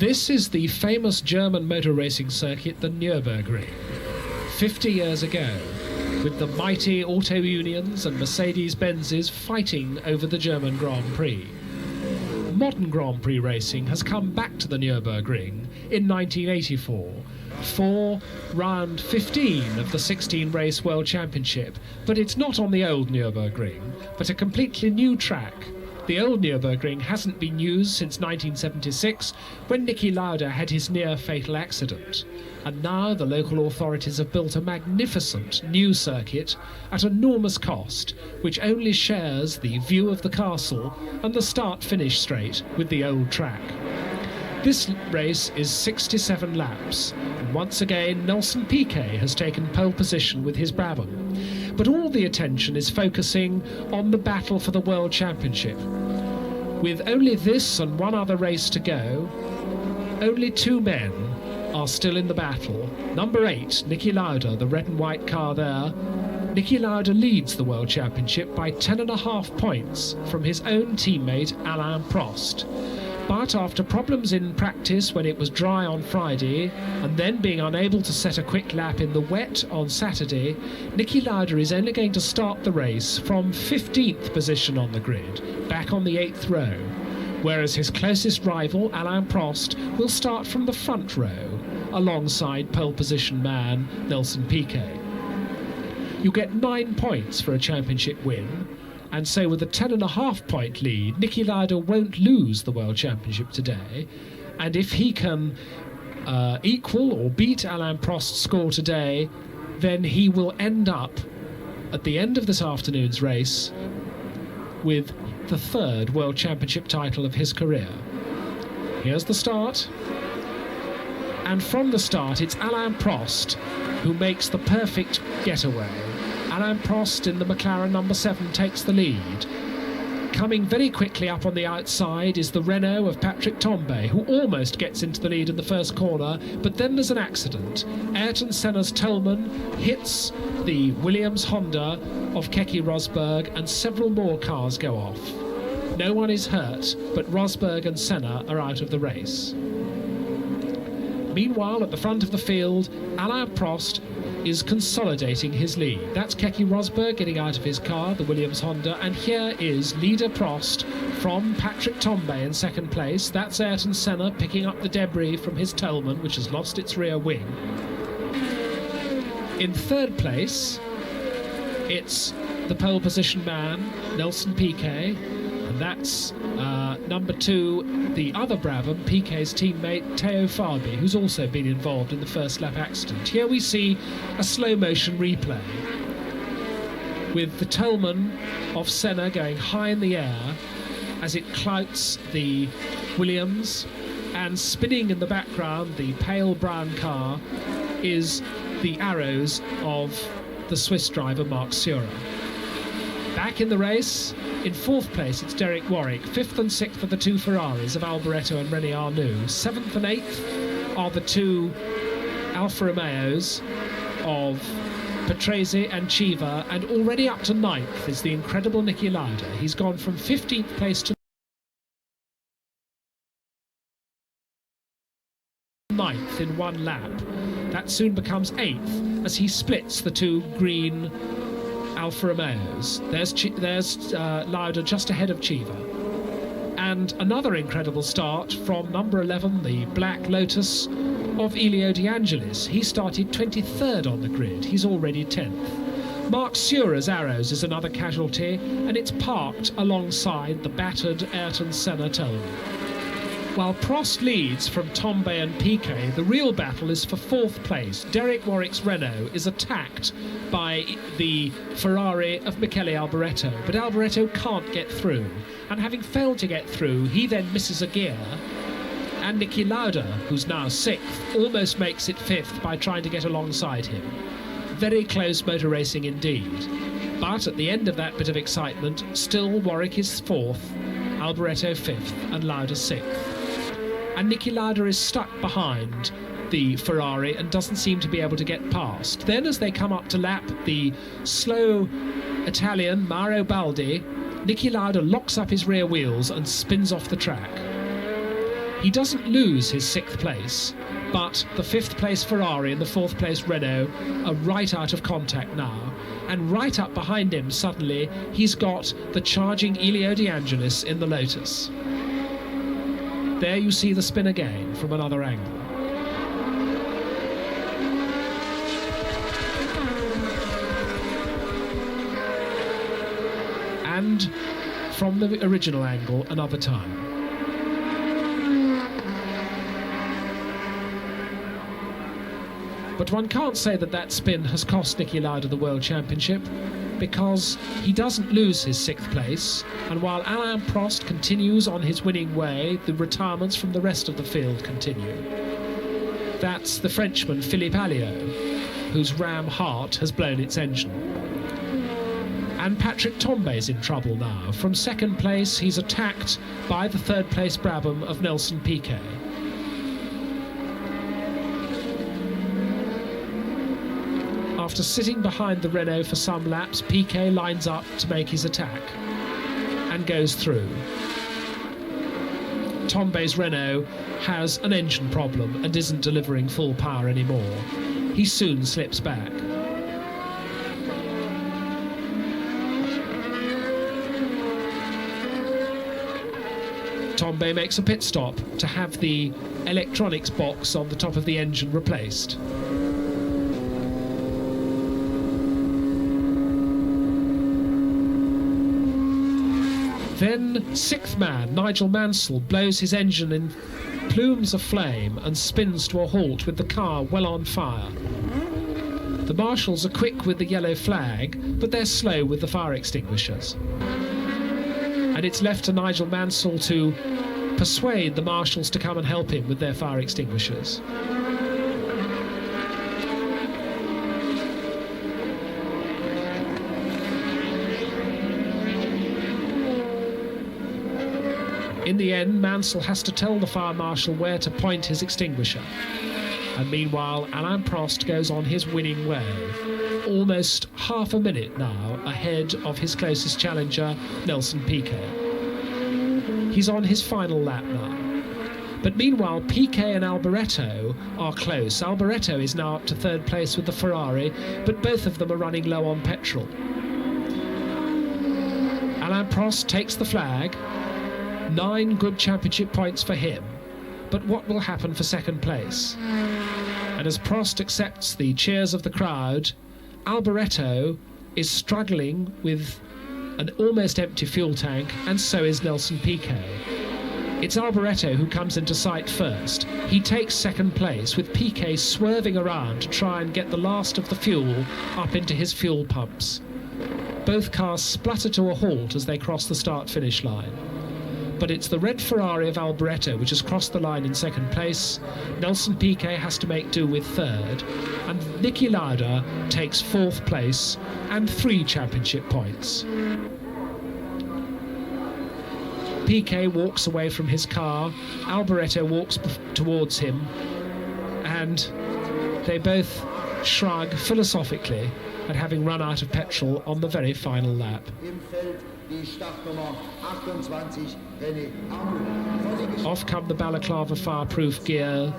This is the famous German motor racing circuit, the Nurburgring. 50 years ago, with the mighty auto unions and Mercedes-Benzes fighting over the German Grand Prix. Modern Grand Prix racing has come back to the Nurburgring in 1984 for round 15 of the 16-race World Championship, but it's not on the old Nurburgring, but a completely new track. The old Nürburgring hasn't been used since 1976, when Niki Lauda had his near-fatal accident. And now the local authorities have built a magnificent new circuit at enormous cost, which only shares the view of the castle and the start-finish straight with the old track. This race is 67 laps, and once again Nelson Piquet has taken pole position with his Brabham. But all the attention is focusing on the battle for the World Championship. With only this and one other race to go, only two men are still in the battle. Number 8, Niki Lauda, the red and white car there. Niki Lauda leads the World Championship by 10.5 points from his own teammate Alain Prost. But after problems in practice when it was dry on Friday, and then being unable to set a quick lap in the wet on Saturday, Niki Lauda is only going to start the race from 15th position on the grid, back on the 8th row, whereas his closest rival, Alain Prost, will start from the front row, alongside pole position man Nelson Piquet. You get 9 points for a championship win, and so with a 10.5 point lead, Niki Lauda won't lose the World Championship today. And if he can equal or beat Alain Prost's score today, then he will end up, at the end of this afternoon's race, with the 3rd World Championship title of his career. Here's the start. And from the start, it's Alain Prost who makes the perfect getaway. Alain Prost in the McLaren number 7 takes the lead. Coming very quickly up on the outside is the Renault of Patrick Tambay, who almost gets into the lead in the first corner, but then there's an accident. Ayrton Senna's Tolman hits the Williams Honda of Keke Rosberg, and several more cars go off. No one is hurt, but Rosberg and Senna are out of the race. Meanwhile, at the front of the field, Alain Prost is consolidating his lead. That's Keke Rosberg getting out of his car, the Williams Honda, and here is leader Prost from Patrick Tambay in second place. That's Ayrton Senna picking up the debris from his Tolman, which has lost its rear wing. In third place, it's the pole position man, Nelson Piquet, and that's number 2, the other Brabham, Piquet's teammate Théo Fabi, who's also been involved in the first lap accident. Here we see a slow motion replay with the Tolman of Senna going high in the air as it clouts the Williams, and spinning in the background, the pale brown car, is the arrows of the Swiss driver Marc Surer. Back in the race, in 4th place, it's Derek Warwick. 5th and 6th are the 2 Ferraris of Alboreto and René Arnoux. 7th and 8th are the 2 Alfa Romeos of Patrese and Chiva, and already up to 9th is the incredible Niki Lauda. He's gone from 15th place to 9th in 1 lap. That soon becomes 8th as he splits the 2 green Alfa Romeos. There's Lauda just ahead of Chiva. And another incredible start from number 11, the Black Lotus of Elio De Angelis. He started 23rd on the grid. He's already 10th. Marc Surer's arrows is another casualty, and it's parked alongside the battered Ayrton Senna Tolman. While Prost leads from Tambay and Piquet, the real battle is for 4th place. Derek Warwick's Renault is attacked by the Ferrari of Michele Alboreto, but Alboreto can't get through. And having failed to get through, he then misses a gear, and Niki Lauda, who's now 6th, almost makes it 5th by trying to get alongside him. Very close motor racing indeed. But at the end of that bit of excitement, still Warwick is 4th, Alboreto 5th, and Lauda 6th. And Niki Lauda is stuck behind the Ferrari and doesn't seem to be able to get past. Then as they come up to lap the slow Italian Mauro Baldi, Niki Lauda locks up his rear wheels and spins off the track. He doesn't lose his 6th place, but the 5th place Ferrari and the 4th place Renault are right out of contact now. And right up behind him, suddenly, he's got the charging Elio De Angelis in the Lotus. There you see the spin again from another angle. And from the original angle another time. But one can't say that that spin has cost Niki Lauda the World Championship, because he doesn't lose his 6th place, and while Alain Prost continues on his winning way, the retirements from the rest of the field continue. That's the Frenchman Philippe Alliot, whose Ram Hart has blown its engine. And Patrick Tambay's in trouble now. From 2nd place, he's attacked by the 3rd place Brabham of Nelson Piquet. After sitting behind the Renault for some laps, Piquet lines up to make his attack and goes through. Tambay's Renault has an engine problem and isn't delivering full power anymore. He soon slips back. Tambay makes a pit stop to have the electronics box on the top of the engine replaced. Then 6th man, Nigel Mansell, blows his engine in plumes of flame and spins to a halt with the car well on fire. The marshals are quick with the yellow flag, but they're slow with the fire extinguishers. And it's left to Nigel Mansell to persuade the marshals to come and help him with their fire extinguishers. In the end, Mansell has to tell the fire marshal where to point his extinguisher. And meanwhile, Alain Prost goes on his winning way, almost half a minute now ahead of his closest challenger, Nelson Piquet. He's on his final lap now. But meanwhile, Piquet and Alboreto are close. Alboreto is now up to 3rd place with the Ferrari, but both of them are running low on petrol. Alain Prost takes the flag. 9 good championship points for him. But what will happen for 2nd place? And as Prost accepts the cheers of the crowd, Alboreto is struggling with an almost empty fuel tank, and so is Nelson Piquet. It's Alboreto who comes into sight first. He takes 2nd place, with Piquet swerving around to try and get the last of the fuel up into his fuel pumps. Both cars splutter to a halt as they cross the start-finish line. But it's the red Ferrari of Alboreto which has crossed the line in 2nd place. Nelson Piquet has to make do with 3rd, and Niki Lauda takes 4th place and 3 championship points. Piquet walks away from his car, Alboreto walks towards him, and they both shrug philosophically at having run out of petrol on the very final lap. Off come the balaclava fireproof gear,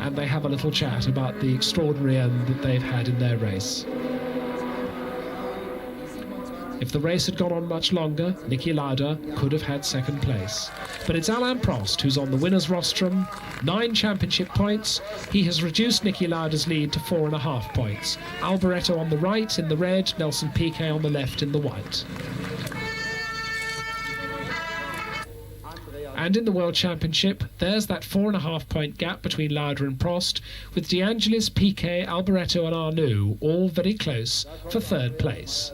and they have a little chat about the extraordinary end that they've had in their race. If the race had gone on much longer, Niki Lauda could have had 2nd place. But it's Alain Prost who's on the winner's rostrum, 9 championship points. He has reduced Niki Lauda's lead to 4.5 points. Alboreto on the right in the red, Nelson Piquet on the left in the white. And in the World Championship, there's that 4.5 point gap between Lauda and Prost, with De Angelis, Piquet, Alboreto and Arnoux all very close for 3rd place.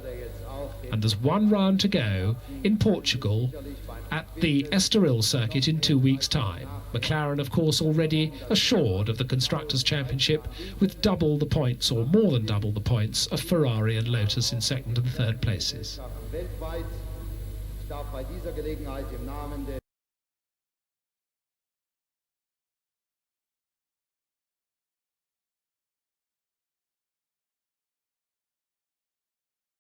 And there's 1 round to go in Portugal at the Estoril circuit in 2 weeks' time. McLaren, of course, already assured of the Constructors' Championship with double the points, or more than double the points, of Ferrari and Lotus in 2nd and 3rd places.